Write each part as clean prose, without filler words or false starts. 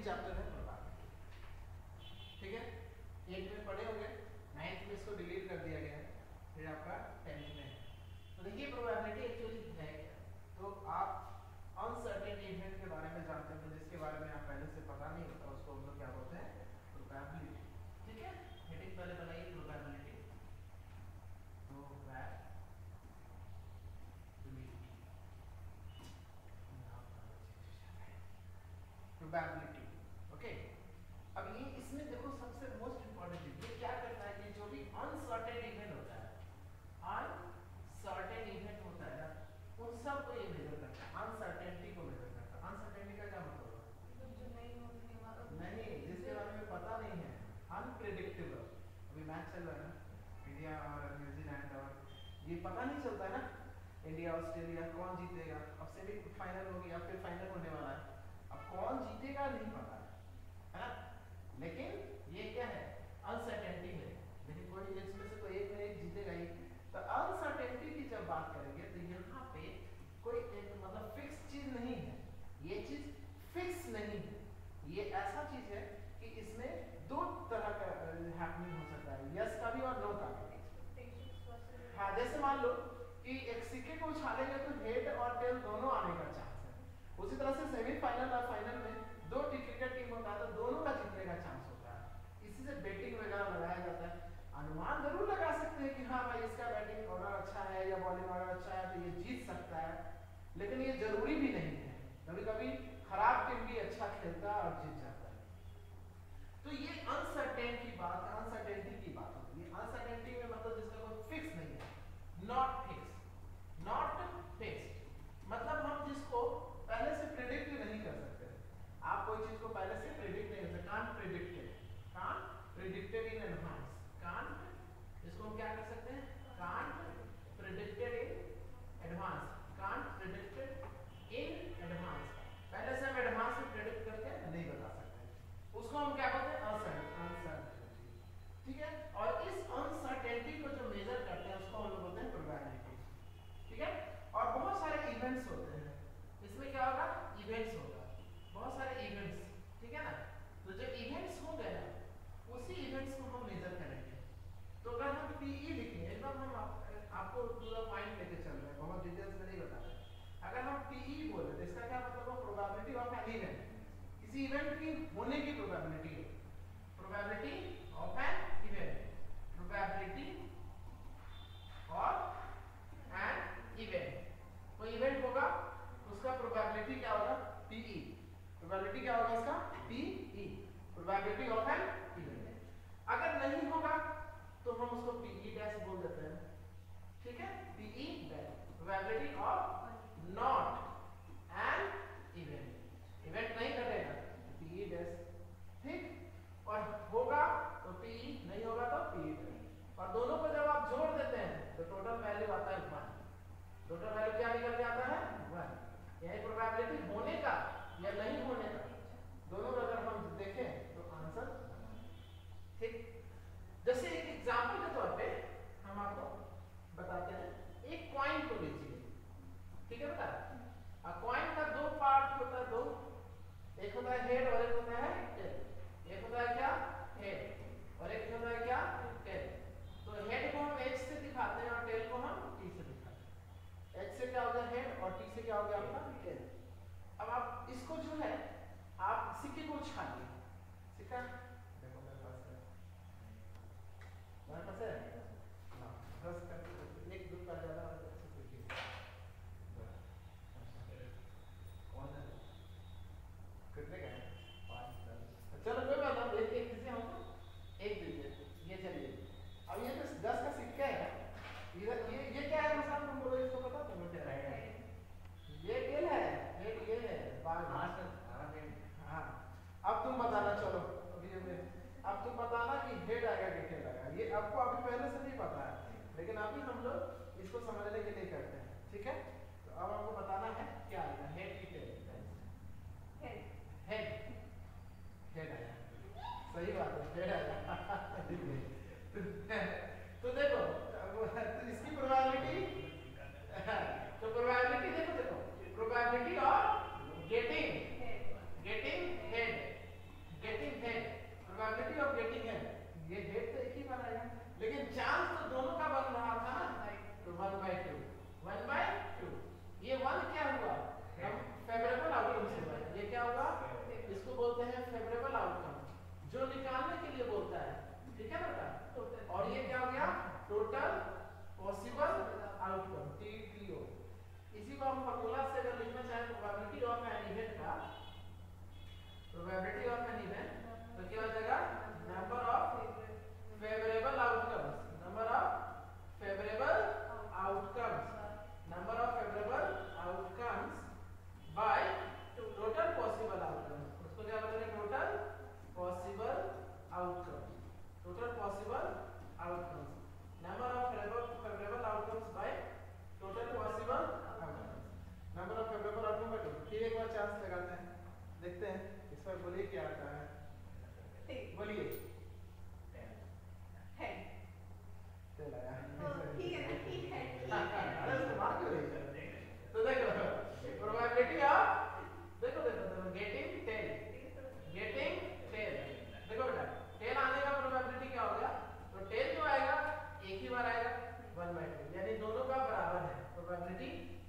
Chapter है probability, ठीक है। 8 में पढ़े होंगे, 9th में इसको डिलीट कर दिया गया है, फिर आपका 10th में है। तो देखिए प्रोबेबिलिटी एक्चुअली है क्या। तो आप अनसर्टेन इवेंट के बारे में जानते हैं, जिसके बारे में आप पहले से पता नहीं होता उसको हम लोग क्या बोलते हैं, प्रोबेबिलिटी, ठीक है। हेडिंग पहले बनाइए प्रोबेबिलिटी, प्रोबेबिलिटी, ओके। अब ये इसमें देखो सबसे मोस्ट इंपॉर्टेंट चीज ये क्या करता है, कि जो भी अनसर्टेन इवेंट होता है, अनसर्टेन इवेंट होता है ना, उन सब को ये मेजर करता है, अनसर्टेनिटी को मेजर करता है। अनसर्टेनिटी का क्या मतलब है, जो नहीं होने वाला, नहीं, जिसके बारे में पता नहीं है, अनप्रेडिक्टेबल। अभी मैच चल रहा है ना, इंडिया और न्यूजीलैंड, और ये पता नहीं चलता है ना, इंडिया ऑस्ट्रेलिया कौन जीतेगा, अब सेमीफाइनल हो गया, फिर फाइनल होने वाला है, अब कौन जीतेगा नहीं पता है ना, लेकिन ये क्या है, अनसर्टेनिटी है, लेकिन कोई इसमें से कोई एक में एक जीतेगा ही। तो अनसर्टेनिटी की जब बात करेंगे तो यहाँ पे कोई एक मतलब फिक्स चीज नहीं है, ये चीज फिक्स नहीं है, ये ऐसा चीज है कि इसमें दो तरह का हैपनिंग हो सकता है, यस का भी और नो का भी। हाँ, जैसे मान लो कि एक सिक्के को उछालेंगे तो हेड और टेल दोनों आने का चांस है, उसी तरह से सेमीफाइनल और फाइनल में दो क्रिकेट टीम होता है तो दोनों का जीतने का चांस होता है। इसी से बैटिंग वगैरह लगाया जाता है। अनुमान जरूर लगा सकते हैं कि हाँ भाई इसका बैटिंग ऑर्डर अच्छा है या बॉलिंग ऑर्डर अच्छा है तो ये जीत सकता है, लेकिन ये जरूरी भी नहीं है, कभी कभी खराब टीम भी अच्छा खेलता है और जीत जाता है। तो ये अनसर्टेन की बात, अनसर्टेनिटी की बात होती है। अनसर्टेनिटी में मतलब जिसका कोई फिक्स नहीं है, नॉट फिक्स, नॉट फिक्स्ड, मतलब हम जिसको पहले से प्रेडिक्ट नहीं कर सकते। आप कोई चीज को पहले से प्रेडिक्ट नहीं कर सकते, can't predicted, can't predicted in advance, can't, इसको हम क्या कर सकते हैं, can't predicted in advance, can't predicted in advance, पहले से हम एडवांस में प्रेडिक्ट करके नहीं बता सकते, उसको हम क्या बोलते हैं, अनसर्टेनिटी, ठीक है। और इस अनसर्टेनिटी को जो मेजर करते हैं उसको हम लोग बोलते हैं प्रोबेबिलिटी, ठीक है। और बहुत सारे इवेंट्स होते हैं, इसमें क्या होगा, इवेंट्स होगा, बहुत सारे इवेंट्स, ठीक है ना। तो जो इवेंट्स हो गए ना, उसी इवेंट्स को हम मेजर करेंगे। तो अगर हम पीई लिखेंगे, एकदम हम आपको पूरा पॉइंट लेके चल रहे हैं, बहुत डिटेल्स में नहीं बता रहे। अगर हम पीई बोले तो इसका क्या मतलब है, प्रोबेबिलिटी ऑफ एन इवेंट, किसी इवेंट की होने की प्रोबेबिलिटी है, probability of an event, probability of an event, कोई इवेंट होगा उसका प्रोबेबिलिटी क्या होगा, पीई, प्रोबेबिलिटी क्या होगा इसका, P E, probability of an event. अगर नहीं होगा तो हम उसको पीई डैश बोल देते हैं, ठीक है, P E dash, probability of not an event, event नहीं घटेगा पीई डैश, ठीक, और होगा तो पीई, नहीं होगा तो पीई डैश, और दोनों को जब आप जोड़ देते हैं तो टोटल वैल्यू आता है 1, टोटल वैल्यू क्या निकल के आता है 1, यही प्रोबेबिलिटी होने का या नहीं होने का, दोनों अगर हम देखें तो आंसर, ठीक। जैसे एक एग्जांपल के तौर पे हम आपको बताते हैं, एक कॉइन को लीजिए, ठीक है बेटा। कॉइन का दो पार्ट होता है, दो, एक होता है हेड और एक होता है टेल, एक होता है क्या, हेड, और एक होता है क्या, टेल। तो हेड को हम एच से दिखाते हैं और टेल को हम टी से दिखाते हैं। एच से क्या हो गया हेड और टी से क्या हो गया आपका टेल। अब आप इसको जो है आप सिक्के को उछालिए, सिक्का देखो मेरे पास है, मेरे पास है ना, 10 का एक दो का ज्यादा कौन है, कितने का है, 5 10, चलो कोई बात नहीं, एक एक किसी हम एक दीजिए, ये चलिए। अब ये तो 10 का सिक्का है, इधर ये क्या है, मसाल तुम बोलो इसको पता तुम क्या है, ये टेल है, हेड ये है, बाल, हाँ। अब तुम बताना, चलो अभी अब तुम बताना कि हेड आएगा कि टेल आएगा, ये आपको अभी पहले से नहीं पता है, लेकिन अभी हम लोग इसको समझने के लिए करते हैं, ठीक है। तो अब आपको बताना है क्या आएगा, हेड की टेल, हेड, हेड, हेड आया, सही बात है, हेड आया। तो देखो तो इसकी प्रोबेबिलिटी, तो प्रोबेबिलिटी देखो, देखो प्रोबेबिलिटी ऑफ गेटिंग हेड,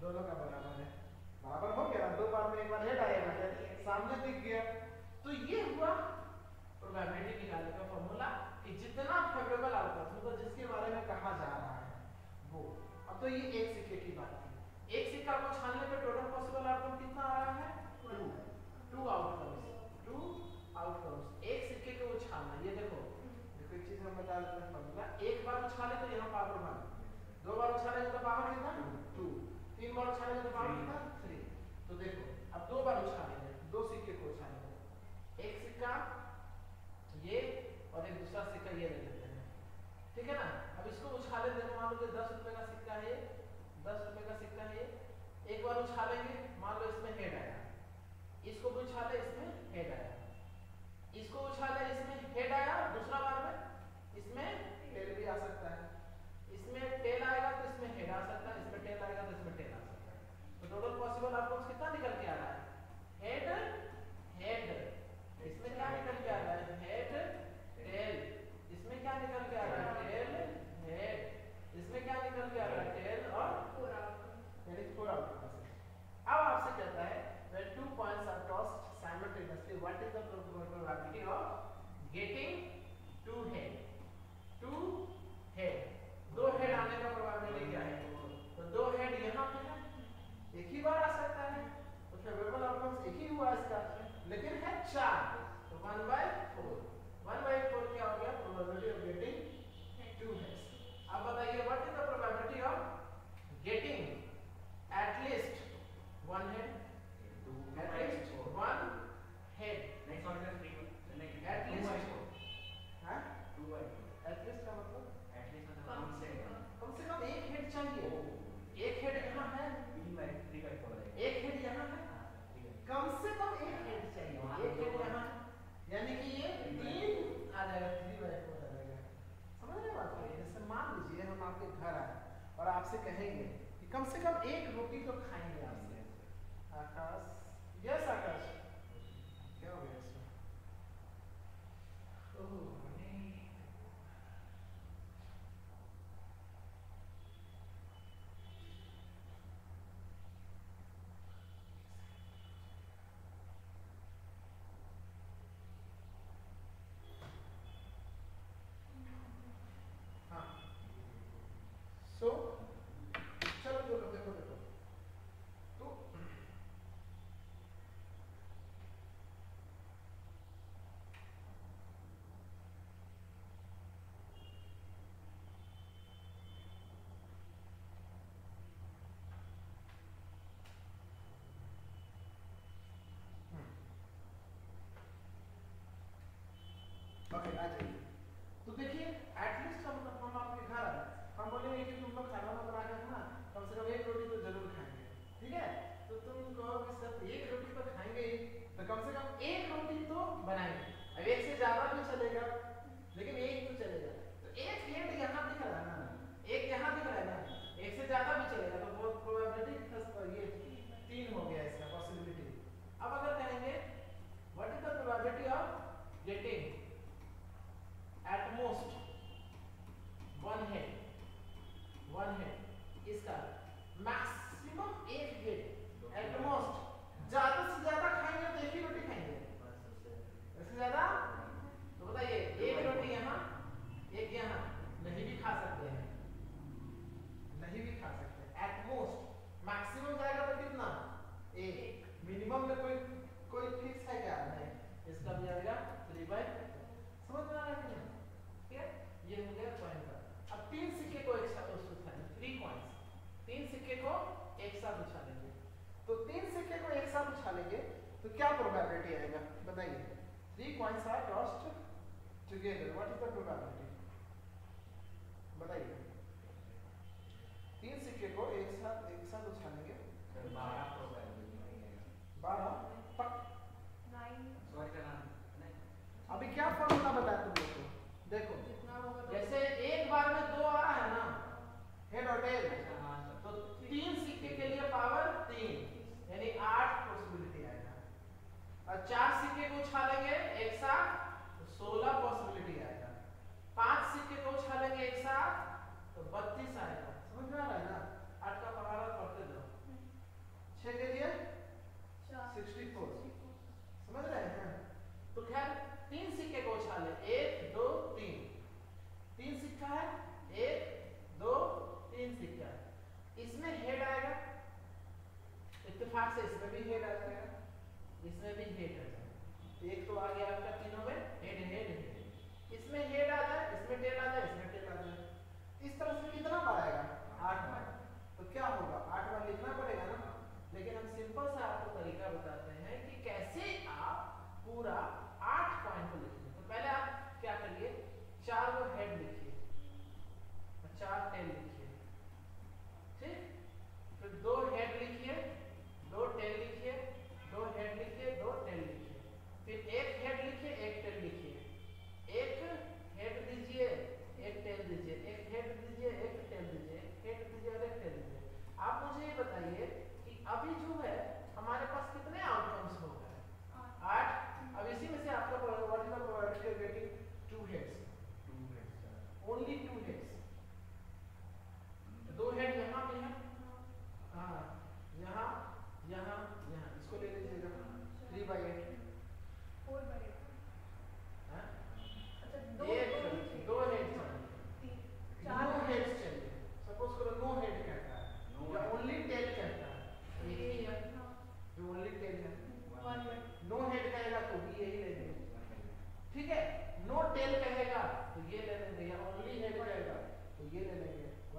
दोनों का बराबर है, बराबर हो गया ना, दो बार में एक बार हेड आएगा, सामने दिख गया। तो ये हुआ प्रोबेबिलिटी निकालने का फॉर्मूला कि जितना फेवरेबल आउटकम, मतलब जिसके बारे में कहा जा रहा है वो। अब तो ये एक सिक्के की बात थी, एक सिक्का को छानने पे टोटल पॉसिबल आउटकम कितना आ रहा है? 2 आउटकम्स। एक सिक्के को उछालना, ये देखो देखो एक चीज हम बता देते हैं फॉर्मूला। एक बार उछाले तो यहाँ पावर 1, दो बार उछाले तो पावर कितना? 2, तीन बार उछाले तो पावर कितना? 3। तो देखो अब दो बार उछालेंगे, दो सिक्के को उछालेंगे, एक सिक्का ये और एक दूसरा सिक्का ये ले लेते हैं, ठीक है ना। अब इसको उछाले, देखो मान लो कि 10 रुपए का सिक्का है, 10 रुपए का सिक्का है, एक बार उछालेंगे, मान लो इसमें हेड आया, इसको भी उछाले, इसमें हेड आया, इसको उछाले, इसमें हेड आया, दूसरा बार में इसमें टेल भी आ सकता है, इसमें टेल आएगा तो इसमें हेड आ सकता है, इसमें टेल आएगा तो इसमें टेल आ सकता है। तो टोटल पॉसिबल आउटकम्स कितना निकल के आ रहा है? हेड हेड, इसमें क्या निकल के आ रहा है? हेड टेल, इसमें क्या निकल के आ रहा है? टेल हेड, इसमें क्या निकल के आ रहा है? टेल और 4 आउटकम्स। अब आपसे कहता है when 2 points are tossed simultaneously, what is the probability of getting 2 head? 2 head, दो हेड आने का प्रोबेबिलिटी क्या है? तो दो हेड यहाँ पे है, एक ही बार आ सकता है, तो फेवरेबल आउटकम्स एक ही हुआ इसका, लेकिन है 4, तो 1/4, 1/4 क्या हो गया? Probability of getting 2 heads. अब बताइए what is the probability of getting at least 1 head? At least 1 head. Next one is 3. At least 2/4. हाँ? 2/4. At least का मतलब? At least मतलब कम से कम एक हेड चाहिए, एक हेड यहाँ है, 3/4 है, एक हेड यहाँ है, कम से कम एक हेड चाहिए, एक हेड यहाँ है, यानी कि ये 3 आ जाएगा, 3/4 आ जाएगा। समझ रहे बात को? जैसे मान लीजिए हम आपके घर आए और आपसे कहेंगे कि कम से कम एक रोटी तो खाएंगे आपसे। आकाश, यस आकाश, क्या हो गया इसमें? ओह सो चलो देखो देखो देखो, तो ओके आ जाइए। तो देखिए एटलीस्ट हम आपके घर आए, हम बोलेंगे कि तुम लोग खाना ना बना के खाना, कम से कम एक रोटी तो जरूर खाएंगे, ठीक है। तो तुम कहोगे सर एक रोटी तो खाएंगे ही, तो कम से कम एक रोटी तो बनाएंगे। अब एक से ज्यादा भी चलेगा, लेकिन एक तो चलेगा। तो एक हेड यहाँ दिख रहा है ना, एक यहाँ दिख रहा है ना, एक से ज्यादा भी चलेगा, तो वो प्रोबेबिलिटी ये 3 हो गया इसका पॉसिबिलिटी। अब अगर कहेंगे what is the probability of getting at most 1 head, 1 head, इसका मैक्सिमम एक हेड, एट मोस्ट ज्यादा से ज्यादा खाएंगे तो एक ही रोटी खाएंगे, इससे ज्यादा तो बताइए एक रोटी यहाँ एक यहाँ नहीं भी खा सकते हैं, नहीं भी खा सकते, एट मोस्ट मैक्सिमम जाएगा तो कितना? एक, मिनिमम में कोई फिक्स है क्या? नहीं, इसका भी आएगा 3/4। समझ में आ रहा है क्या? ये हो गया कॉइन का। अब 3 सिक्के को एक साथ उछालेंगे, 3 कॉइंस, 3 सिक्के को एक साथ उछालेंगे, तो 3 सिक्के को एक साथ उछालेंगे तो क्या प्रोबेबिलिटी आएगा बताइए? 3 coins are tossed together, what is the probability बताइए? 3 सिक्के को एक साथ उछालेंगे, 12 प्रोबेबिलिटी है, 12 पक 9 सॉरी करना नहीं। अभी क्या फॉर्मूला बताया तुम लोग को? देखो जैसे एक बार में 2 आ रहा है ना, हेड और टेल, तो 3 सिक्के के लिए पावर 3, यानी 8 पॉसिबिलिटी आएगा, और 4 सिक्के को उछालेंगे एक साथ तो 16 पॉसिबिलिटी आएगा, 5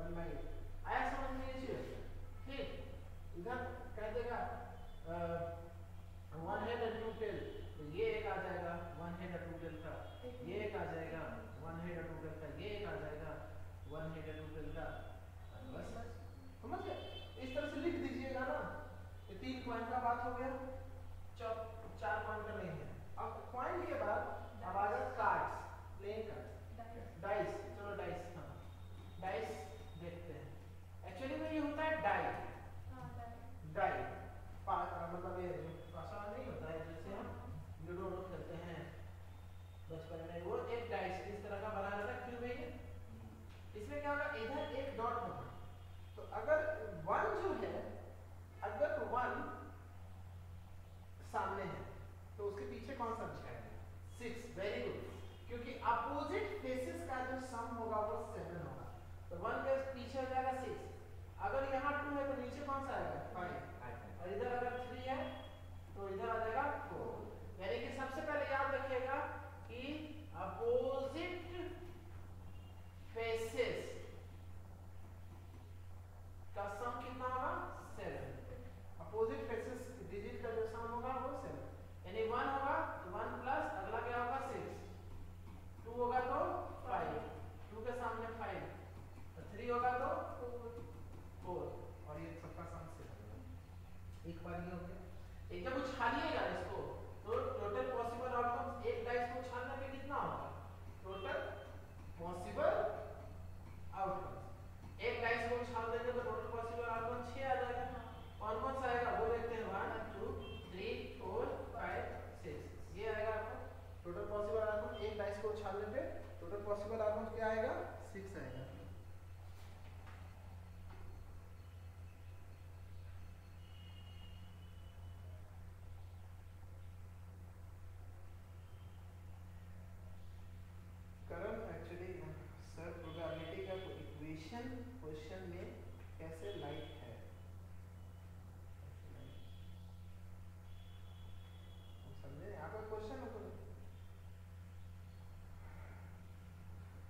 1 बाई 8 आया समझ में ये चीज? ठीक, इधर कह देगा 1 हेड और 2 टेल, तो ये एक आ जाएगा 1 हेड और 2 टेल का, ये एक आ जाएगा 1 हेड और 2 टेल का, ये एक आ जाएगा 1 हेड और 2 टेल का। बस समझ गए? इस तरह से लिख दीजिएगा ना। ये 3 पॉइंट का बात हो गया, 4 पॉइंट का नहीं है। अब पॉइंट के बाद अब आ गया कार्ड्स, प्लेइंग कार्ड्स, डाइस। चलो डाइस, हाँ डाइस देखते हैं। एक्चुअली में ये होता है डाई, डाई मतलब ये पासा नहीं होता है जैसे हम लूडो खेलते हैं बचपन में, वो एक डाइस इस तरह का बना रहता है क्यों भाई? इसमें क्या होगा, इधर एक डॉट होगा, तो अगर 1 जो है, अगर 1 सामने है तो उसके पीछे कौन सा दिखाएगा? 6। वेरी गुड, क्योंकि अपोजिट फेसेस का जो सम होगा वो 7 होगा, तो 1 के पीछे हो जाएगा 6। अगर यहाँ 2 है तो नीचे कौन सा आएगा? 5, और इधर अगर 3 है तो इधर आ जाएगा 4। यानी कि सबसे पहले याद रखिएगा कि अपोजिट फेसेस का सम कितना होगा? 7। अपोजिट फेसेस डिजिट का जो सम होगा वो 7, यानी 1 होगा तो 1 प्लस अगला क्या होगा? 6, 2 होगा तो 5, 2 के सामने 5, 3 होगा तो 4, और ये सबका सम 7 होगा। एक बार ये हो गया। एक जब उछालिएगा इसको तो टोटल पॉसिबल आउटकम्स, एक डाइस को उछालने पे कितना होगा? टोटल पॉसिबल आउटकम्स, एक डाइस को उछाल देंगे तो टोटल पॉसिबल आउटकम 6 आ जाएगा। कौन कौन सा आएगा वो देखते हैं, 1 2 3 4 5 6, ये आएगा आपका टोटल पॉसिबल आउटकम। एक डाइस को उछालने पे टोटल पॉसिबल आउटकम क्या आएगा? 6 आएगा। करण एक्चुअली सर प्रोबेबिलिटी का इक्वेशन क्वेश्चन में कैसे लाइक है, समझे? आपका क्वेश्चन है,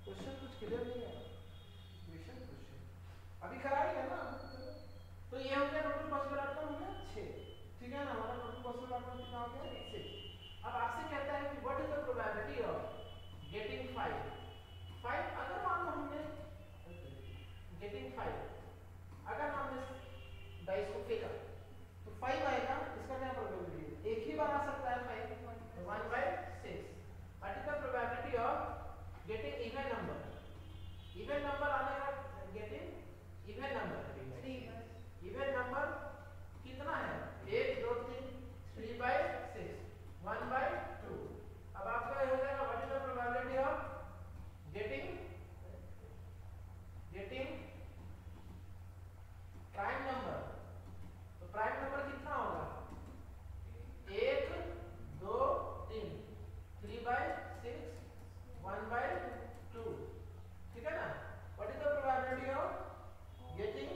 क्वेश्चन कुछ क्लियर नहीं है, इक्वेशन क्वेश्चन अभी कराएंगे ना। तो ये हो गया टोटल पॉसिबल आउटकम हो गया 6, ठीक है ना? हमारा टोटल पॉसिबल आउटकम कितना हो गया? 6। अब आपसे कहता है कि what is the probability of getting 5। अगर मान लो हमने गेटिंग 5, अगर हमने डाइस को फेंका तो 5 आएगा, इसका क्या प्रोबेबिलिटी है? एक ही बार आ सकता है 5, तो 1/6। What is the probability of getting even number? Even number आने का, getting even number, even number कितना है? 1 2 3, 3/6, 1/2। अब आपका हो जाएगा what is the probability of getting prime number? तो प्राइम नंबर कितना होगा? 1 2 3, 3/6, 1/2, ठीक है ना? What is the probability of getting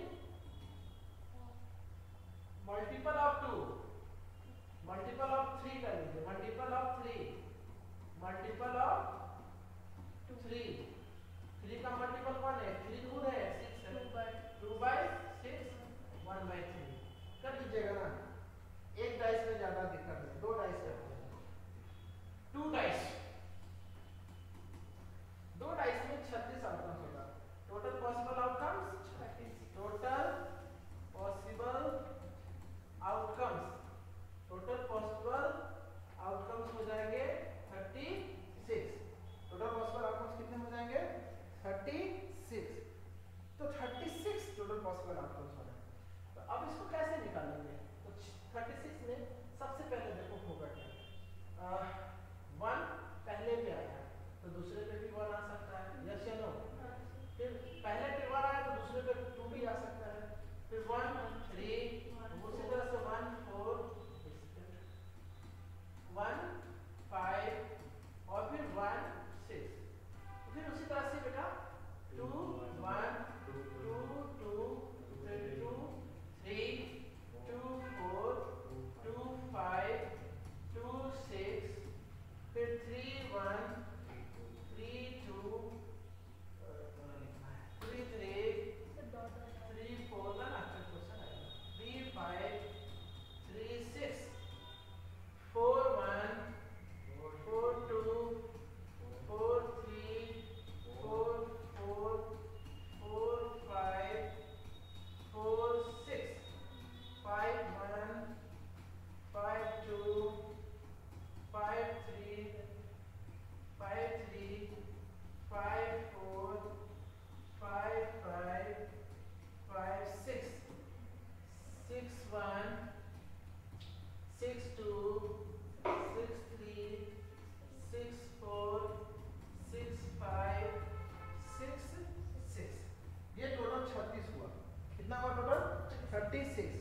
कितना हुआ टोटल 36।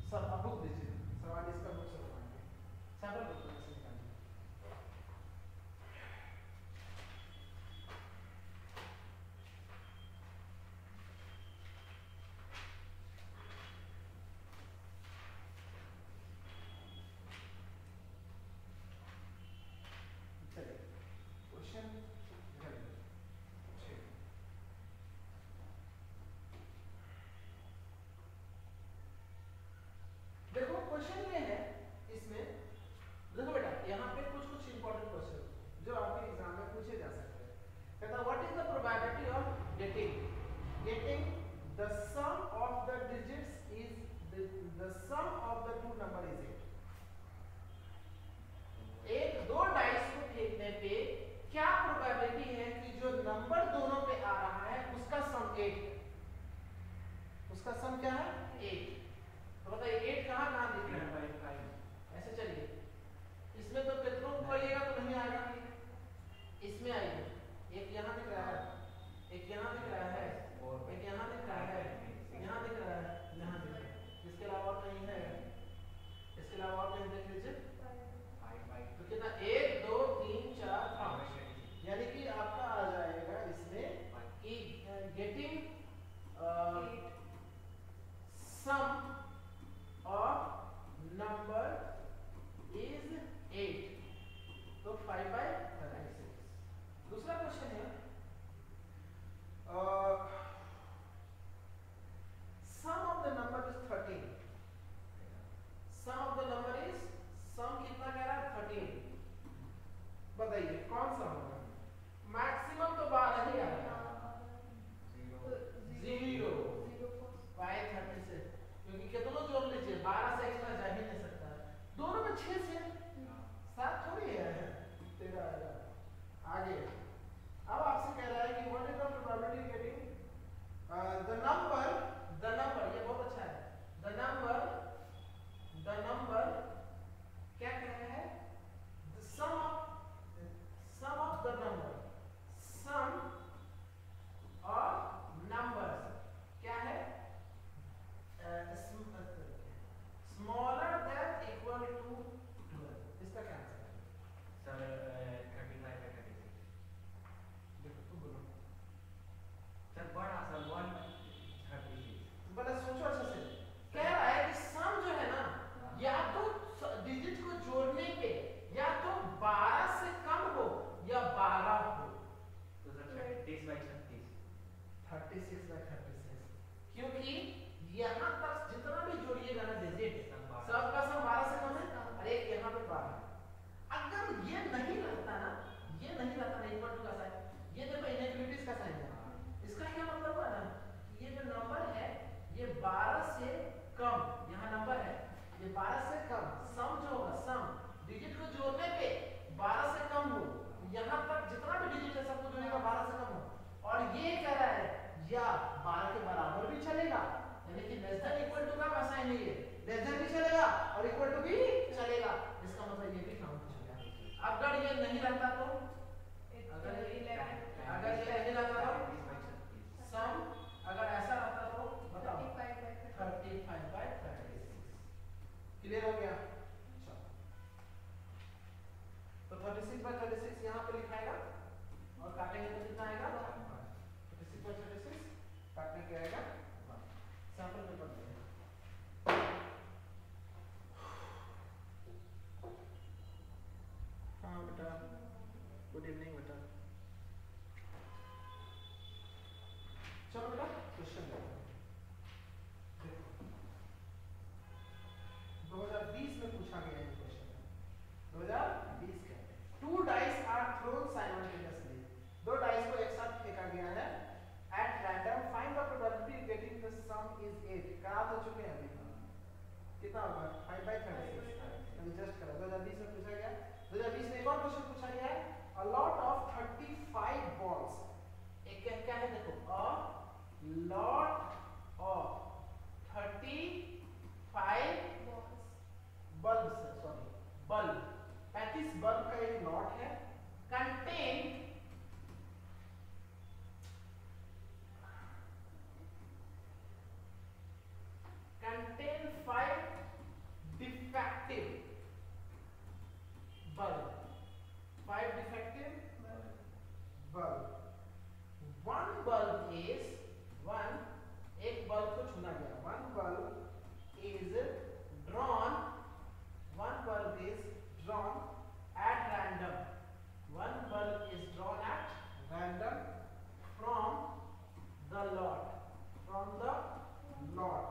सब अब बुक दीजिए, सवाल इसका बुक से बनाएंगे, सैंपल बुक से निकालिए। चलिए क्वेश्चन देखो, क्वेश्चन ये है इसमें, देखो बेटा यहाँ पे कुछ कुछ इंपॉर्टेंट क्वेश्चन जो आपके एग्जाम में पूछे जा सकते हैं। कहता what is the probability of getting the sum of the digits is the sum of the two number is 8। एक दो डाइस को फेंकने पे क्या प्रोबेबिलिटी है कि जो नंबर दोनों पे आ रहा है उसका सम 8 है, उसका सम क्या है 8। तो बताइए 8 कहाँ कहाँ दिख रहा है? ऐसे चलिए, इसमें तो कितनों को आइएगा तो नहीं आएगा, इसमें आइए, एक यहाँ दिख रहा है, एक यहाँ दिख रहा है, एक यहाँ दिख रहा है, यहाँ दिख रहा है, यहाँ दिख रहा है, इसके अलावा और कहीं है? इसके अलावा और कहीं देख लीजिए। तो कितना 1 2 3 4 5, यानी कि आपका आ जाएगा इसमें कि getting sum of number is 8, तो 5/36। दूसरा क्वेश्चन है sum of the number is 13, sum of the number is, sum कितना कह रहा है 13, बताइए कौन सा होगा? मैक्सिमम तो 12 ही आएगा, 0 बाय 36, क्योंकि कितनों जोड़ लीजिए 12 से एक्स्ट्रा जा ही नहीं सकता है, दोनों में 6 से 7 थोड़ी है, 13 आएगा। आगे अब आपसे कह रहा है कि what is the probability getting the number, ये बहुत अच्छा है, द नंबर क्या कह रहा है? The sum of the number, sum of numbers क्या है? स्मॉलर दैन इक्वल टू 12, इसका क्या आंसर है? सर 35/36। देखो तुम बोलो सर बड़ा सर 136। बड़ा सोचो अच्छे से, कह रहा है कि सम जो है ना, या तो डिजिट को जोड़ने पे या तो 12 से कम हो या 12 हो, तो सर 36/36, 36/36, क्योंकि यहाँ तक जितना भी जोड़िएगा ना डिजिट सबका सम 12 से कम है, और एक यहाँ पे 12। अगर ये नहीं रहता ना, ये नहीं रहता ना इक्वल टू का साइन, ये देखो इनइक्वालिटीज का साइन है, इसका क्या मतलब हुआ ना, ये जो नंबर है ये 12 से कम, यहाँ नंबर है ये 12 से कम, सम जो होगा सम डिजिट को जोड़ने पे 12 से कम हो, यहाँ तक जितना भी डिजिट है सबको जोड़ेगा 12 से कम हो, और ये कह रहा है या 12 के बराबर भी चलेगा, यानी कि लेस देन इक्वल टू का साइन नहीं है, लेस देन भी चलेगा और इक्वल टू भी चलेगा, इसका मतलब ये भी काउंट हो जाएगा। अगर ये नहीं रहता तो, अगर ये नहीं रहता तो सम अगर ऐसा रहता तो बताओ 35/36, क्लियर हो गया? तो 36/36 यहाँ पे लिखाएगा और काटेंगे तो कितना आएगा? 36/36 काटने के आएगा सैंपल पेपर देंगे। हाँ बेटा, गुड इवनिंग बेटा। चलो बेटा क्वेश्चन देखो, 2020 में पूछा गया है क्वेश्चन, 2020 का। 2 dice are thrown simultaneously, 2 dice को एक साथ फेंका गया है, at random find the probability getting the sum is 8, करा तो चुके हैं अभी, कितना होगा 5/36, अभी जस्ट करा। 2020 में पूछा गया, 2020 में एक और क्वेश्चन पूछा गया है, अ लॉट ऑफ 35 बॉल्स, एक क्या है देखो, a lot of 35 bulb, sorry bulb, 35 bulb का एक लॉट है, कंटेन वन एक बल्ब को चुना गया, one bulb is drawn, one bulb is drawn at random, one bulb is drawn at random from the lot, from the lot.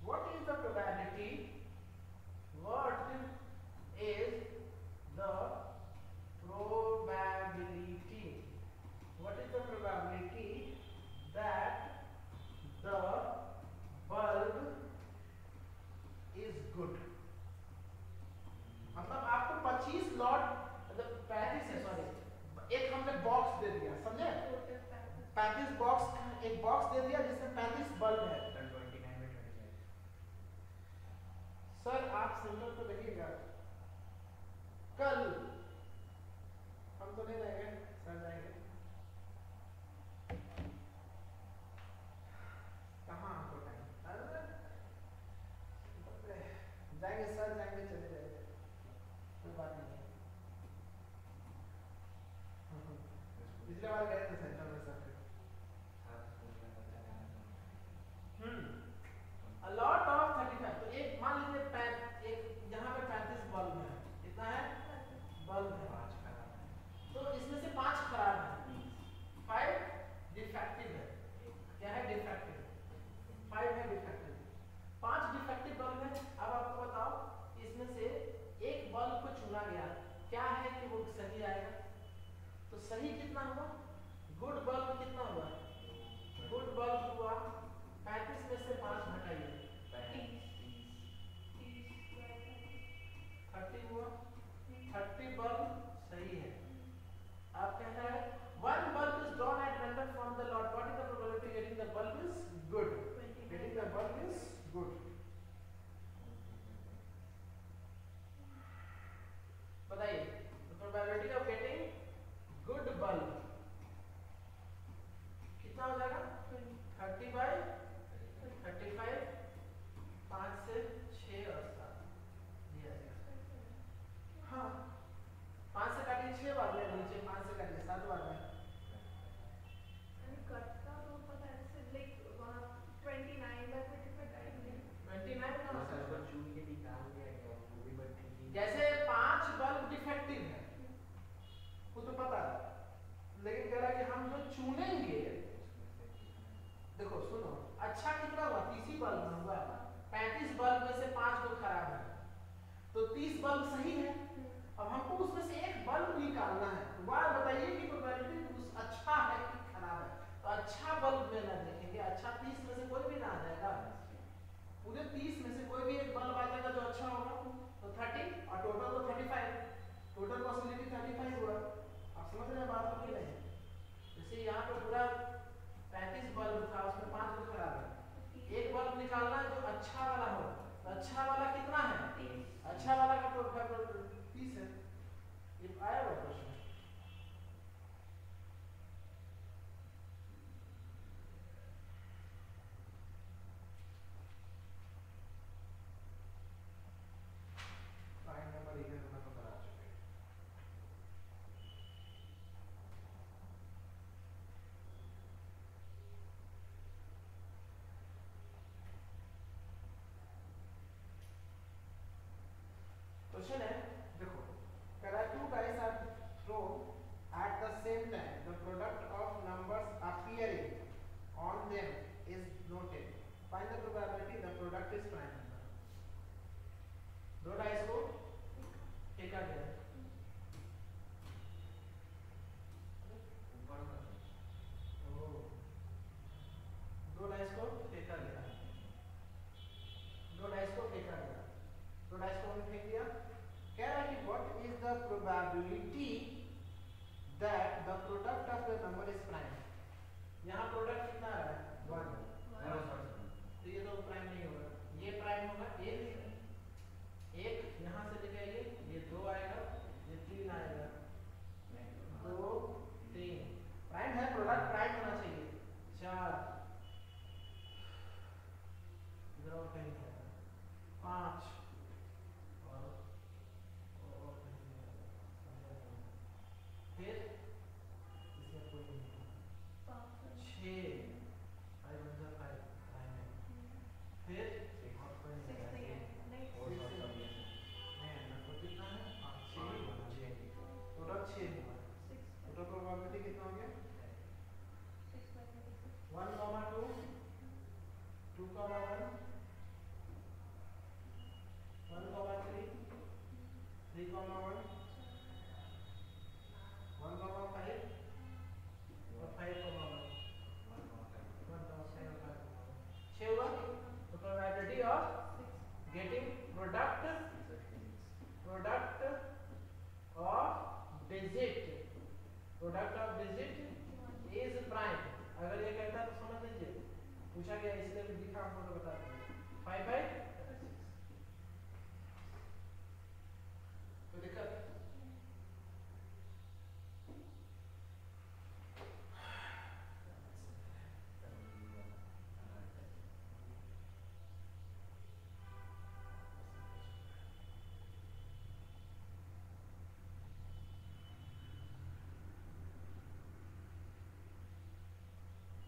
What is the probability, what is the probability, what is the probability that the bulb is good? मतलब आपको 25 lot, मतलब 35 है, sorry, एक हमने box दे दिया, समझे? 35 box, एक box दे दिया जिसमें 35 बल्ब है। सर आप सेंटर पे रहिएगा, कल हम तो नहीं रहेंगे, सर जाएंगे। कहाँ आपको टाइम? जाएंगे सर, जाएंगे, चले जाएंगे, कोई बात नहीं है। पिछले बार गए थे सेंटर में सर। A lot of 35, तो एक मान लीजिए एक यहाँ पे 35 बल्ब है, कितना है? बल्ब है 5, तो इसमें से 5 खराब है, 5 डिफेक्टिव है। क्या है? डिफेक्टिव, 5 है डिफेक्टिव, 5 डिफेक्टिव बल्ब है। अब आपको बताओ इसमें से एक बल्ब को चुना गया, क्या है कि वो सही आएगा? तो सही कितना हुआ? गुड बल्ब कितना हुआ? गुड बल्ब हुआ 35 में से 5 घटाइए, 30 हुआ, 30 बल्ब सही है। आप कह रहे हैं one bulb is drawn at random from the lot, what is the probability getting the bulb is good? Getting the bulb is good. बताइए, the probability of getting good bulb कितना हो जाएगा? 30 by 35, 5 से 6 और 7, हाँ 5 से काटिए 6 बार में, नीचे 5 से काटिए 7 बार में। जैसे 5 बल्ब डिफेक्टिव है, वो तो पता है, लेकिन कह रहा है कि हम जो चुनेंगे, देखो सुनो, अच्छा कितना हुआ? 30 बल्ब में हुआ, 35 बल्ब में से 5 को खराब है, तो 30 बल्ब सही है। अब हमको उसमें से एक बल्ब निकालना है, तो बार बताइए कि प्रोबेबिलिटी अच्छा है कि खराब है? तो अच्छा बल्ब में ना देखेंगे, अच्छा 30 में से कोई भी ना आ जाएगा, पूरे 30 में से कोई भी एक बल्ब आ जाएगा जो अच्छा होगा, तो 30 और टोटल तो 35, टोटल पॉसिबिलिटी 35 हुआ। आप समझ रहे हैं बात को कि नहीं? जैसे यहाँ पे पूरा 35 बल्ब था, उसमें 5 को खराब है, एक बल्ब निकालना है जो अच्छा वाला हो, तो अच्छा वाला कितना है? अच्छा वाला का तो 30 है। ये आया हुआ क्वेश्चन, नंबर 11 में तो करा चुके। क्वेश्चन है, देखो, कह रहा है 2 dice are thrown at the same time, the product of numbers appearing on them is noted, find the probability the product is prime number। 2 dice को फेंका गया, दो डाइस को फेंका गया, 2 डाइस को फेंका गया, 2 डाइस को हमने फेंक दिया, पूछा गया इसलिए भी दिखा हमको तो बता दीजिए 5/36 कोई दिक्कत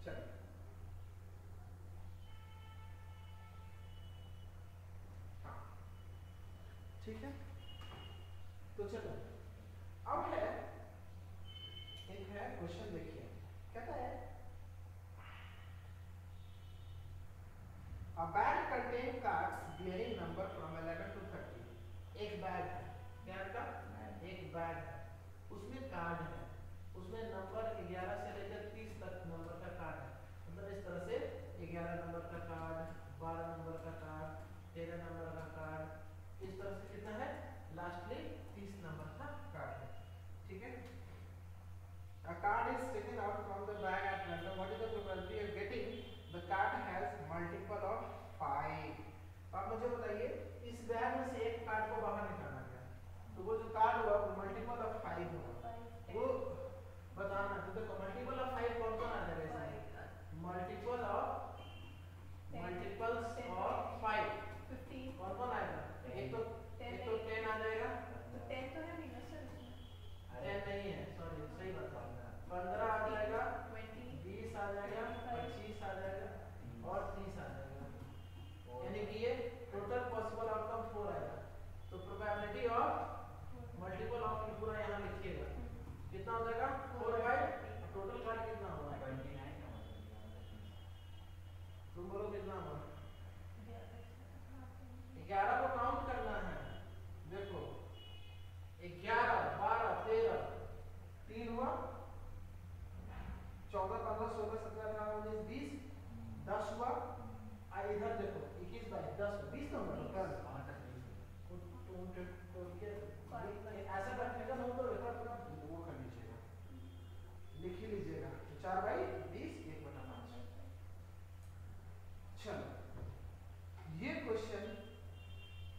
चलिए हाँ ठीक है तो चलो अब है एक है क्वेश्चन देखिए कहता है A bag contain cards bearing number from 11 to 30 एक बैग है क्या का एक बैग है उसमें कार्ड है उसमें नंबर 11 से लेकर 30 तक नंबर का कार्ड है मतलब इस तरह से 11 नंबर का कार्ड 12 नंबर का कार्ड 13 नंबर का कार्ड इस तरह से कितना है लास्टली 30 नंबर का कार्ड है ठीक है A card is taken out from the bag at random. What is the probability of getting the card has multiple of 5? तो आप मुझे बताइए इस बैग में से एक कार्ड को बाहर निकालना क्या तो वो जो कार्ड होगा वो मल्टीपल ऑफ 5 होगा वो बताना तो देखो मल्टीपल ऑफ 5 कौन कौन आ जाएगा इसमें मल्टीपल ऑफ मल्टीपल्स ऑफ 5 15 कौन कौन आएगा एक तो 10 आ जाएगा तो 10 तो है नहीं ना सर इसमें 10 नहीं है सॉरी सही बात है 15 आ जाएगा 20 20 आ जाएगा 25 आ जाएगा और 30 आ जाएगा यानी कि ये टोटल पॉसिबल आउटकम 4 आएगा तो प्रोबेबिलिटी ऑफ मल्टीपल ऑफ ये पूरा यहाँ लिखिएगा कितना हो जाएगा 4/, टोटल कार्ड कितना हुआ 29 तुम बोलो कितना हुआ 11 को काउंट करना है देखो 11 12 13 3 हुआ 14 15 16 17 18 19 20 10 हुआ इधर देखो 21 22 10 20 नंबर टोटल ऐसा करने हो तो रेकॉर्ड पूरा वो कर लीजिएगा लिख ही लीजिएगा तो 4/20 1/5 चलो ये क्वेश्चन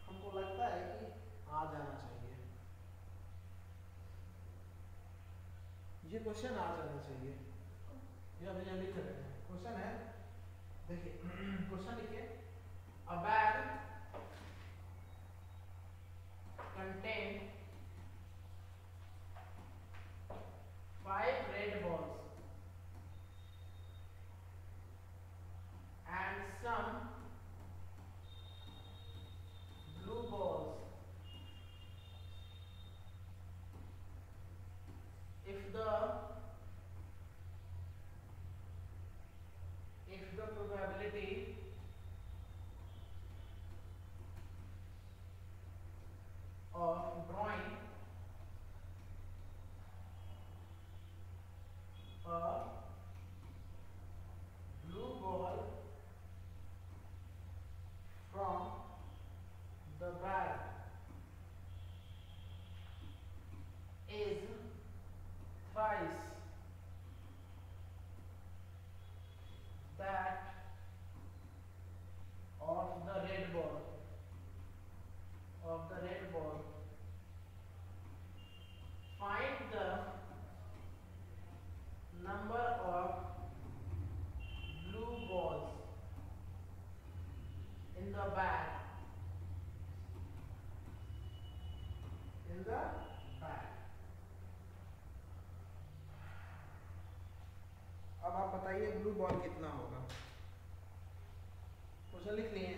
हमको लगता है कि आ जाना चाहिए ये क्वेश्चन आ जाना चाहिए ये अभी यहाँ लिख रहे हैं क्वेश्चन है देखिए क्वेश्चन लिखिए अ bag contain 5 red balls and some blue balls if the probability of drawing a blue ball from the bag is thrice that of the red ball find the number of blue balls in the bag अब आप बताइए blue ball कितना होगा question लिख लिए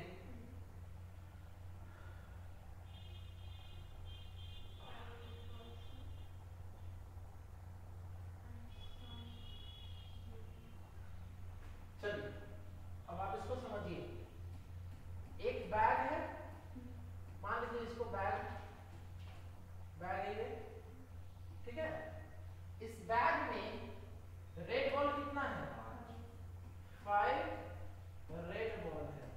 चलिए अब आप इसको समझिए एक बैग है मान लीजिए इसको बैग है ये ठीक है इस बैग में रेड बॉल कितना है 5 रेड बॉल है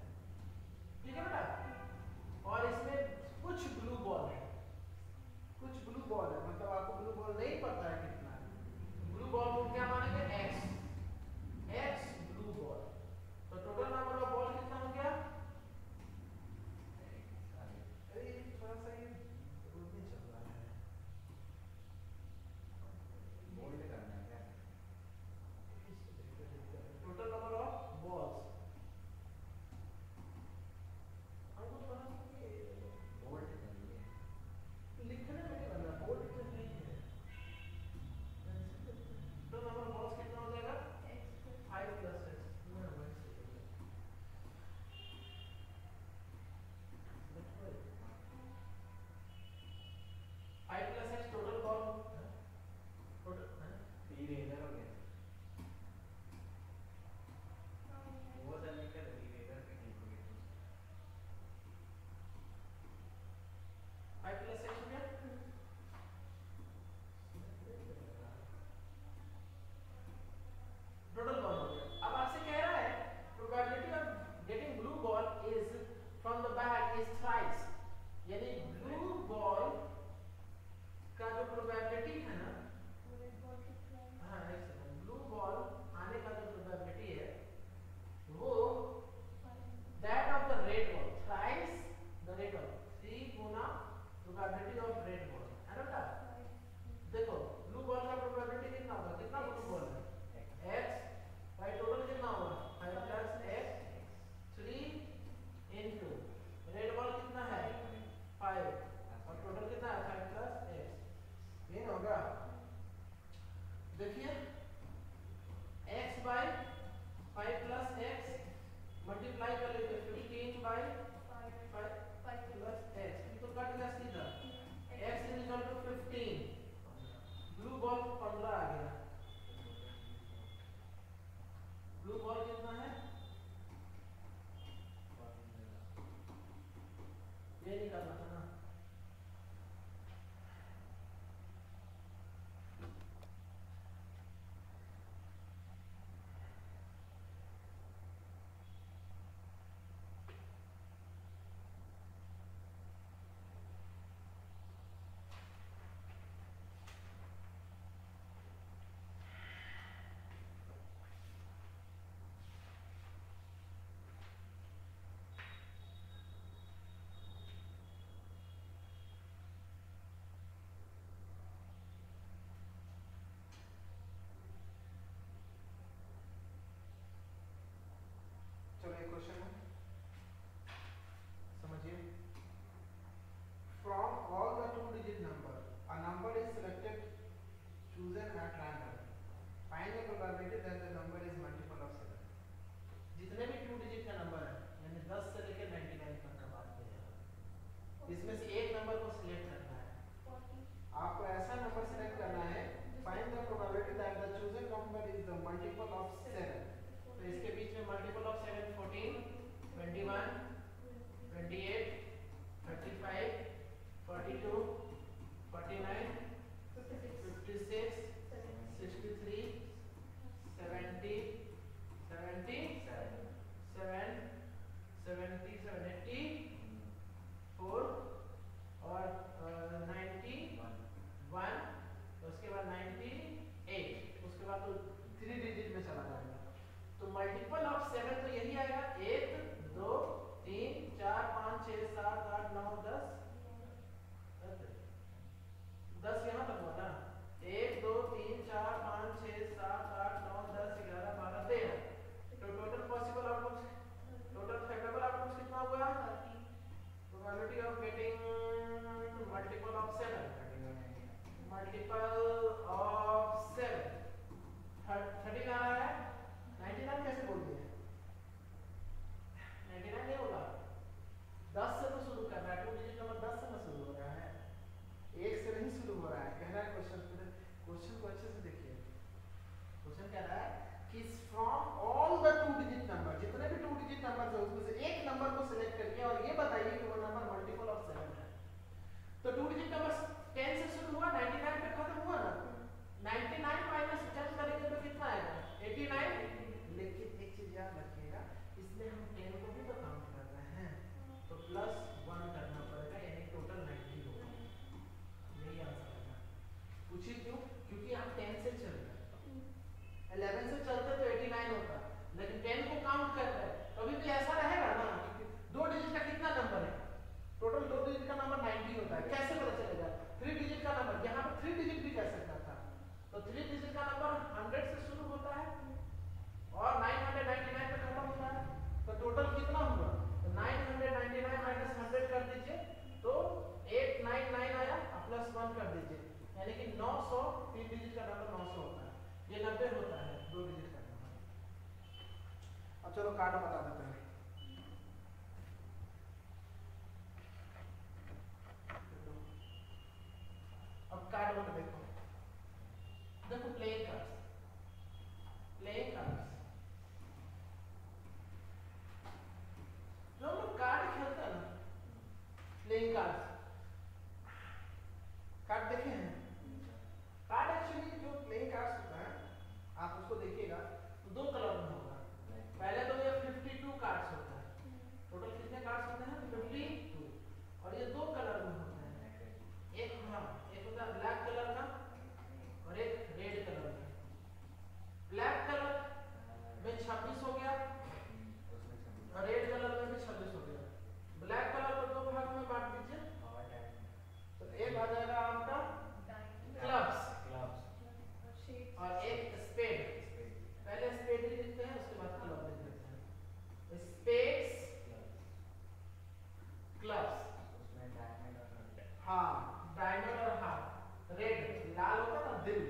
चलो कार्ड बता देते हैं। अब कार्ड में देखो, देखो प्लेइंग कार्ड्स, प्लेइंग कार्ड्स जो हम लोग कार्ड खेलते हैं ना, प्लेइंग कार्ड्स, कार्ड देखे हैं? कार्ड एक्चुअली जो प्लेइंग कार्ड्स होता है, आप उसको देखिएगा तो दो कलर में होगा। पहले तो ये 52 कार्ड्स होता है, टोटल कितने कार्ड्स होते हैं? 52, और ये दो कलर में होते हैं, एक होता है ब्लैक कलर का और एक रेड कलर का। ब्लैक कलर में 26 हो गया और रेड कलर में भी 26 हो गया। ब्लैक कलर को दो भाग में बांट दीजिए, तो एक आ जाएगा आपका क्लब्स और एक स्पेड। पहले स्पेड ही लिखते हैं, उसके बाद क्लब लिख देते हैं। स्पेड्स, क्लब्स, हाँ डायमंड और हार्ट। रेड लाल होता है ना, दिल,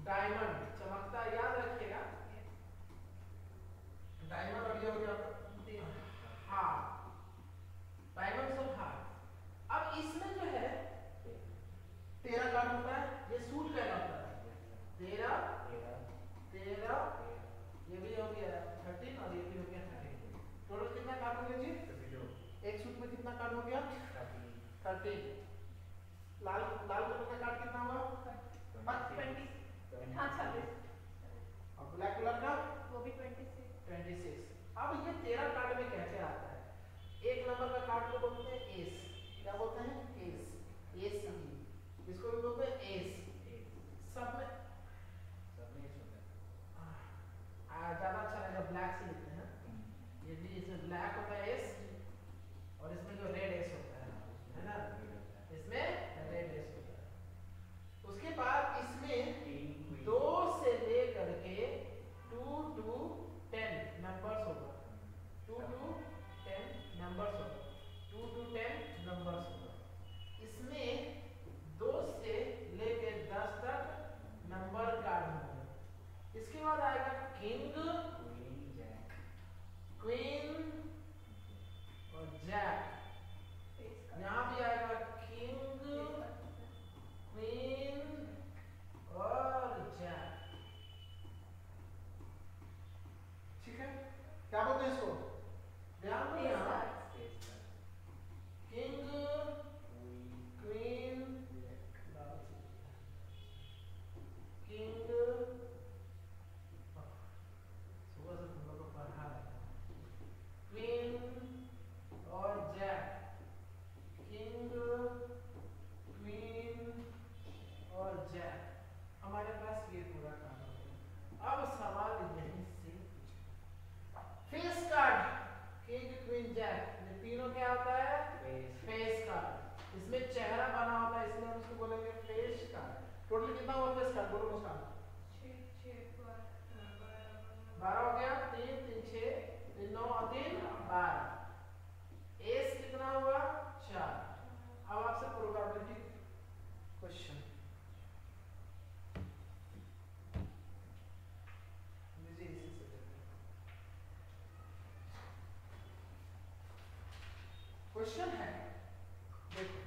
डायमंड चमकता है, याद रखिएगा। डायमंड और ये हो गया हार्ट, डायमंड्स और हार्ट। अब इसमें जो है 13 कार्ड होता है, ये सूट का होता है। 13 ये भी हो गया 13 और ये भी हो गया 13। टोटल कितना कार्ड हो गया जी? 52। एक सूट में कितना कार्ड हो गया? 13। लाल कलर का कार्ड कितना हुआ? 20, हाँ 26, और ब्लैक कलर का वो भी 26। अब ये 13 कार्ड में कैसे आता है? एक नंबर का कार्ड को बोलते हैं एस। क्या बोलते हैं? एस, एस इसको भी बोलते हैं एस। सब में ज्यादा अच्छा रहेगा ब्लैक से लिखते हैं। ये भी इसमें ब्लैक होता है एस, और इसमें जो रेड एस होता है ना, इसमें रेड एस होता है। उसके बाद इसमें 2 से लेकर के 2 to 10 नंबर्स होगा, 2 to 10 नंबर्स होगा, 2 to 10 नंबर्स होगा। इसमें 2 से लेकर 10 तक नंबर कार्ड होंगे। इसके बाद आएगा किंग, क्वीन और जैक। यहाँ भी आएगा किंग, क्वीन और जैक। ठीक है, क्या बोलते हैं इसको? ध्यान दो यहाँ, किंग, क्वीन, किंग, सुबह से तुम लोग को पढ़ा रहे हैं, क्वीन और जैक, किंग, क्वीन और जैक। हमारे पास ये पूरा काम हो गया। अब सवाल यहीं से face card, king, queen, jack, ये तीनों क्या होता है? Face card. इसमें चेहरा बना होता है, इसलिए हम इसको बोलेंगे फेस कार्ड। टोटल कितना हुआ फेस कार्ड? बोलो मुस्कान। 12 हो गया, 3 3 6 3 9 और 3 12। एस कितना हुआ? 4। अब आपसे प्रोबेबिलिटी क्वेश्चन मुझे इसी से क्वेश्चन है, देखो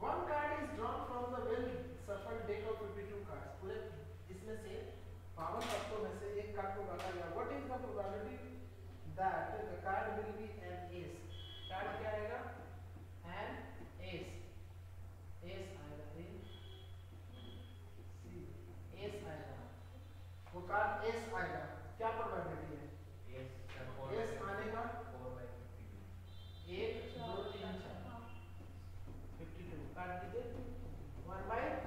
one card is drawn from the well shuffled deck of 52 cards। पूरे इसमें से 52 पत्तों में से एक कार्ड को काटा गया। What is the probability that the card will be an ace? Card क्या आएगा? an ace। ace आएगा, ace आएगा, वो कार्ड ace आएगा। क्या प्रोबेबिलिटी है? ace आने का 1 2 3 4 52 काट दीजिए, 1/30।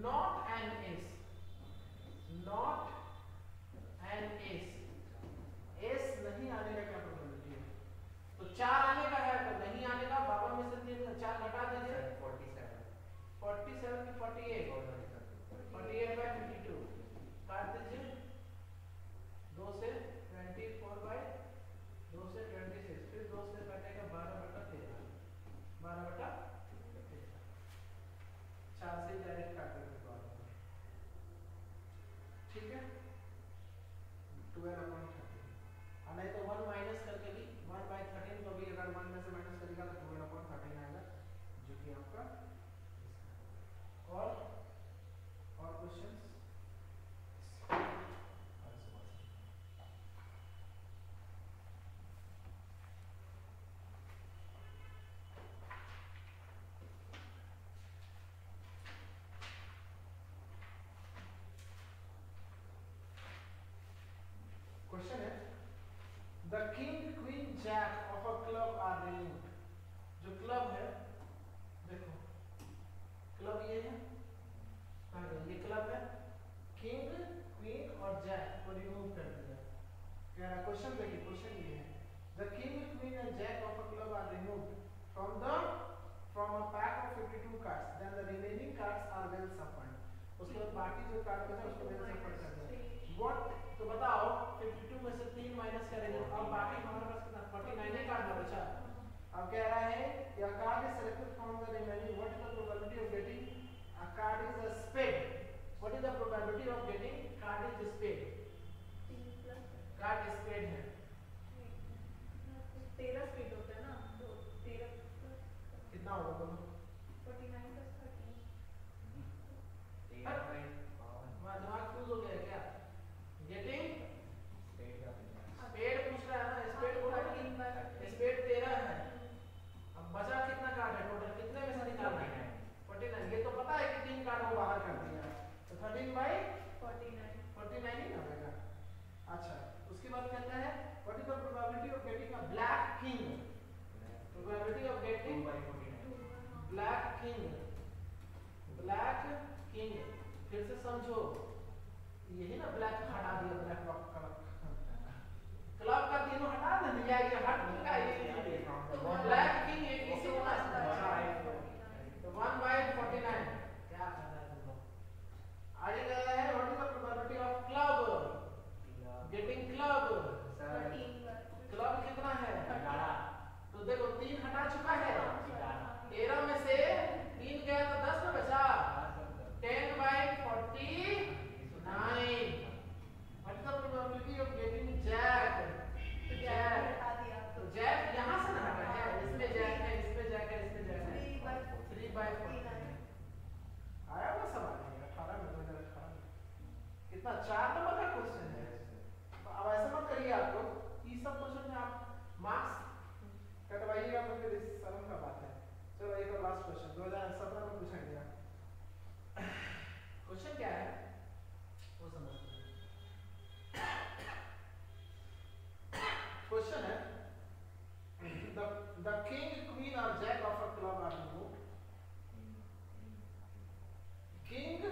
Not an S, not an S, S नहीं आने का क्या प्रोबेबिलिटी है? तो 4 आने का है, तो नहीं आने का 52 में से 4 घटा दीजिए, 47 की 48, 48/52 काट दीजिए, 2 से 24/2 से 26, फिर 2 से कटेगा 12/13, 12/13 4 से डायरेक्ट काट देते तो आपको ठीक है 12/13 और नहीं तो 1 माइनस करके भी 1/13 को भी अगर 1 में से माइनस करेगा तो 12/13 आएगा जो कि आपका और क्वेश्चंस क्वेश्चन है the king queen jack of a club are removed जो क्लब है देखो क्लब ये है कहाँ गया ये क्लब है किंग क्वीन और जैक को रिमूव कर दिया क्या क्वेश्चन देखिए क्वेश्चन ये है the king queen and jack of a club are removed from a pack of 52 cards then the remaining cards are well shuffled उसके बाद बाकी जो कार्ड बचा उसको वेल सफल्ड कर दिया व्हाट तो बताओ 52 में से 3 माइनस करेंगे अब बाकी हमारे पास कितना 49 ही कार्ड बचा अब कह रहा है या card is selected from the remaining what is the probability of getting a card is a spade what is the probability of getting card is spade 3 plus card spade है 13 स्पीड होता है ना तो 13 प्लस कितना होगा बोलो 49 plus 13 मैं दिमाग फ्यूज हो गया क्या गेटिंग स्पेड पूछ रहा है ना स्पेड को स्पेड 13 है अब बचा कितना कार्ड है टोटल कितने में से निकालना है 49 ये तो पता है कि 3 कार्ड वो बाहर कर दिया तो 13/49 ही ना होगा अच्छा उसके बाद कहता है what is the probability of getting a black king probability of getting black king फिर से समझो यही ना ब्लैक हटा दिया ब्लैक क्लब का तीनों हटा दे दिया ये हट चुका ये ब्लैक किंग एक ही से होना है तो 1/49 क्या कर रहा है तुम लोग आगे गया है what is the probability of club getting club 13 club कितना है 11 तो देखो 3 हटा चुका है 13 में से 3 गया तो 10 में बचा 10/49 what is the probability of getting jack तो जैक यहाँ से ना हटा है इसमें जैक है इसमें जैक है इसमें जैक है 3/49 आया वो सवाल 18 में 2018 में कितना 4 नंबर का क्वेश्चन है अब ऐसा मत करिए आप लोग ये सब क्वेश्चन में आप मार्क्स कटवाइएगा तो फिर इस शर्म का बात है चलो एक और लास्ट क्वेश्चन 2017 में पूछा गया क्वेश्चन क्या है वो समझते हैं क्वेश्चन है the king queen or jack of a club are removed king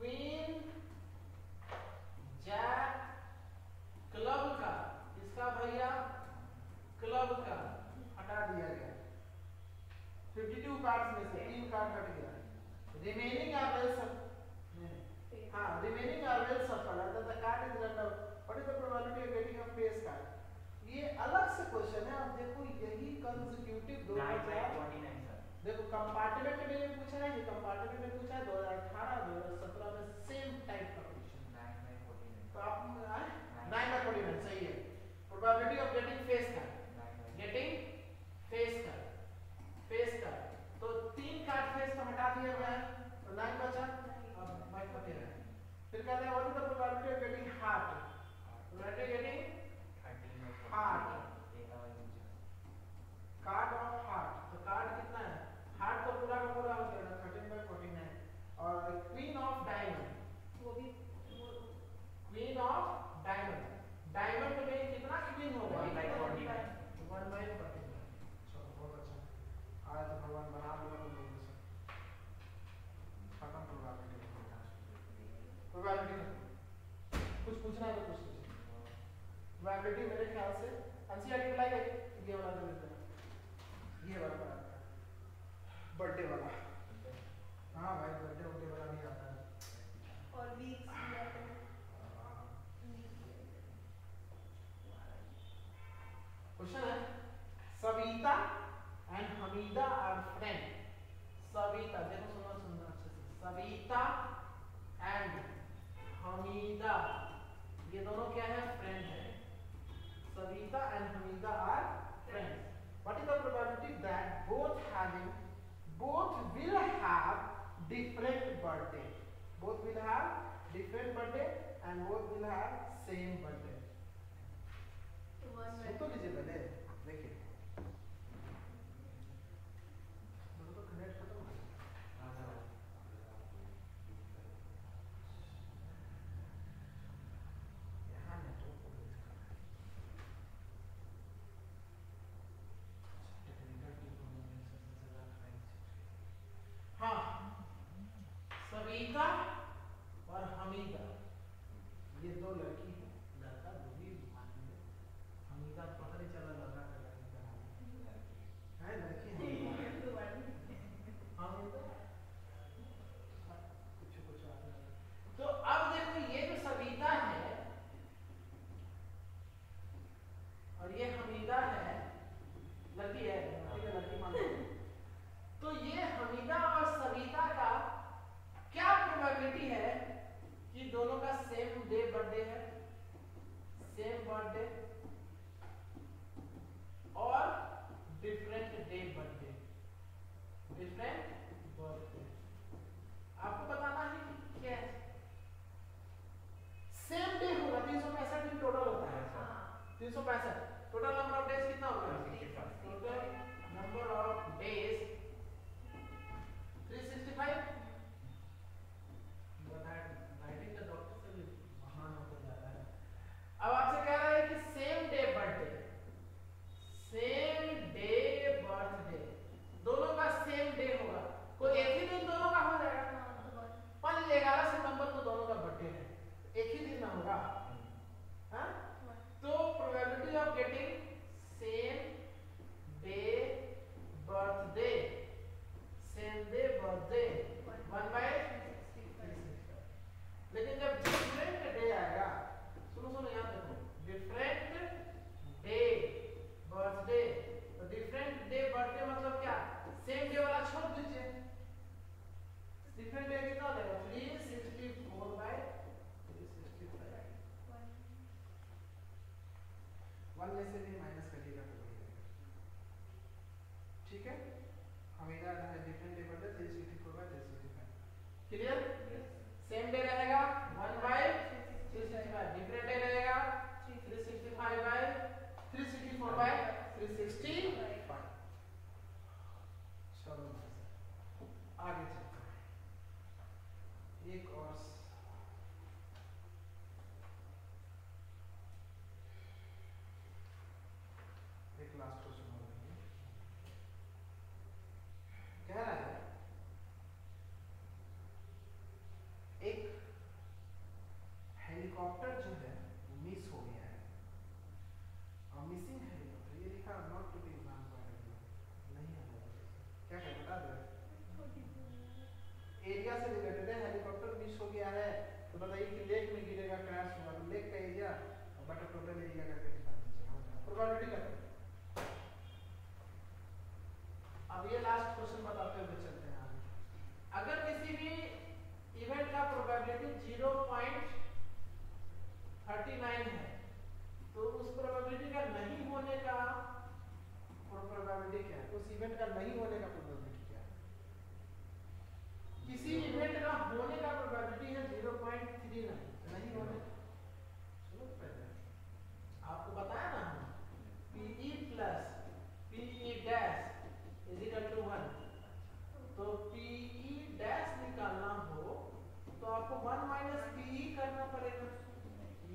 queen jack club का इसका भैया क्लब का हटा दिया गया 52 कार्ड्स में से 3 कार्ड हट गया remaining are well shuffled हाँ remaining are well shuffled and the card is random what is the probability of getting a face card ये अलग से क्वेश्चन है अब देखो यही कंसेक्यूटिव 2049 देखो कंपार्टमेंट में भी पूछा है ये कंपार्टमेंट में पूछा है 2018 2017 में सेम टाइप का क्वेश्चन तो आप 9/49 सही है probability of getting face card तो 3 कार्ड फेस तो हटा दिया गया है तो 9 बचा अब माइक पर है फिर कहते हैं what is the probability of getting heart probability of getting heart card of heart तो कार्ड कितना है हार्ट तो पूरा का पूरा हो जाएगा 13/49 और क्वीन ऑफ डायमंड वो भी क्वीन ऑफ डायमंड में कितना क्वीन होगा 1/49 चलो बहुत अच्छा आया तो भगवान बना दूंगा तुम लोगों से खत्म प्रोबेबिलिटी कुछ पूछना है तो पूछ लीजिए प्रोबेबिलिटी मेरे ख्याल से एनसीईआरटी में लाएगा ये वाला तो लेते हैं ये वाला बर्थडे वाला हाँ भाई बर्थडे वाला भी आता है और वीक्स भी आते हैं क्वेश्चन है Savita and Hamida are friend. Savita, देखो सुनो सुनो अच्छे से, सविता एंड हमीदा ये दोनों क्या है, फ्रेंड है। Savita and Hamida are friends. What is the probability that both will have different birthday? Both will have different birthday and both will have same birthday. सुन तो लीजिए पहले, देखिए दोनों तो कनेक्ट खत्म हो गया। यहाँ नेटवर्क प्रॉब्लम है। हाँ, सविता और हमीदा ये दो लड़की है, लड़का जो भी मान लीजिए, हमीदा पता नहीं चला लड़का का लड़की का नाम है, लड़की है हमीदा कुछ आ रहा है। तो अब देखो ये जो सविता है और ये हमीदा है, लड़की है, लड़की मान लो। तो ये हमीदा और सविता का क्या प्रोबेबिलिटी है कि दोनों का सेम डे बर्थडे है, सेम बर्थडे और different day birthday, different birthday. आपको बताना है कि क्या है, सेम डे होगा। 365 दिन टोटल होता है, 365 टोटल नंबर ऑफ डेज कितना होगा, total number of days 365। Writing का डॉक्टर से भी महान होता जा रहा है। अब आपसे कह रहा है कि same day birthday, same day birthday, दोनों का सेम डे होगा। कोई एक ही दिन दोनों का हो जाएगा, मान लीजिए 11 सितंबर को दोनों का बर्थडे है, एक ही दिन ना होगा। हाँ, तो probability of getting same day birthday, same day birthday 1/365। लेकिन जब डिफरेंट डे आएगा, सुनो सुनो याद रखो, डिफरेंट डे बर्थडे, तो डिफरेंट डे बर्थडे मतलब क्या, सेम डे वाला छोड़ दीजिए, डिफरेंट डे कितना हो जाएगा, 364/365। 1 में से भी माइनस करिएगा तो वही रहेगा, ठीक है। हमें different day birthday 364/365, clear. Same day रहेगा 1/365, डिफरेंट डे रहेगा 364/365। चलो आगे चलते हैं, एक और एक लास्ट क्वेश्चन हो रही है। कह रहा है एक हेलीकॉप्टर जो है मिस हो गया है, और मिसिंग हेलीकॉप्टर ये लिखा नॉट टू बी एग्जाम नहीं है, क्या क्या बता दो। एरिया से रिलेटेड है, हेलीकॉप्टर मिस हो गया है, तो बताइए कि लेक में गिरेगा, क्रैश होगा, तो लेक का एरिया और बटा टोटल एरिया करके निकाल दीजिए, प्रोबेबिलिटी करते हैं। अब ये लास्ट क्वेश्चन बताते हुए चलते हैं आगे। अगर किसी भी इवेंट का प्रोबेबिलिटी 0.39 है, तो उस प्रोबेबिलिटी का नहीं होने का प्रोबेबिलिटी क्या है, उस इवेंट का नहीं होने का प्रोबेबिलिटी क्या है। किसी इवेंट का होने का प्रोबेबिलिटी है 0.39, नहीं होने। सुनो पहले आपको बताया ना हम, PE plus PE dash equal to 1, तो PE डैश निकालना हो तो आपको 1 माइनस PE करना पड़ेगा,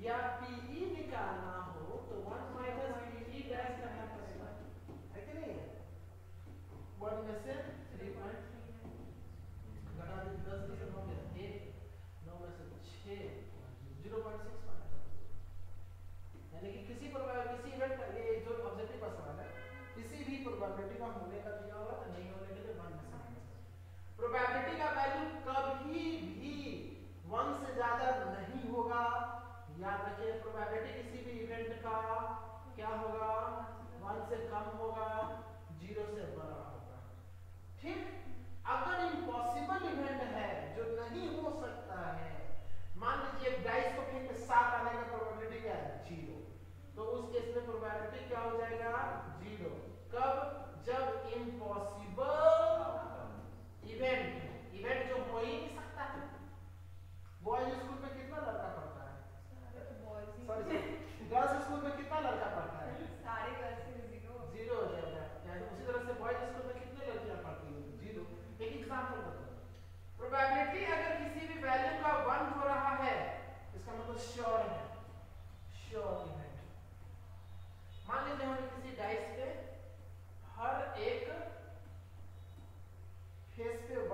या PE निकालना हो तो 1 माइनस PE डैश करना पड़ेगा, है कि नहीं। 1 में से 3 घटा दीजिए, 10 में से 9 गया 1, 9 में से 6 0.61, यानी कि किसी इवेंट का, ये जो ऑब्जेक्टिव का सवाल है, किसी भी प्रोबेबिलिटी का होने का दिया होगा तो नहीं होने के लिए 1 में से माइनस। प्रोबेबिलिटी का वैल्यू कभी भी 1 से ज्यादा नहीं होगा, याद रखिए। प्रोबेबिलिटी किसी भी इवेंट का क्या होगा, 1 से कम होगा, 0 से बड़ा।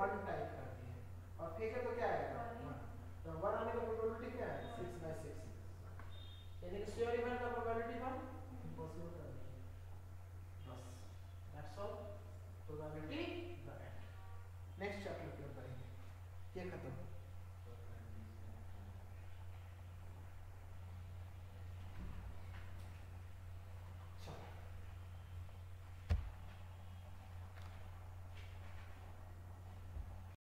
One time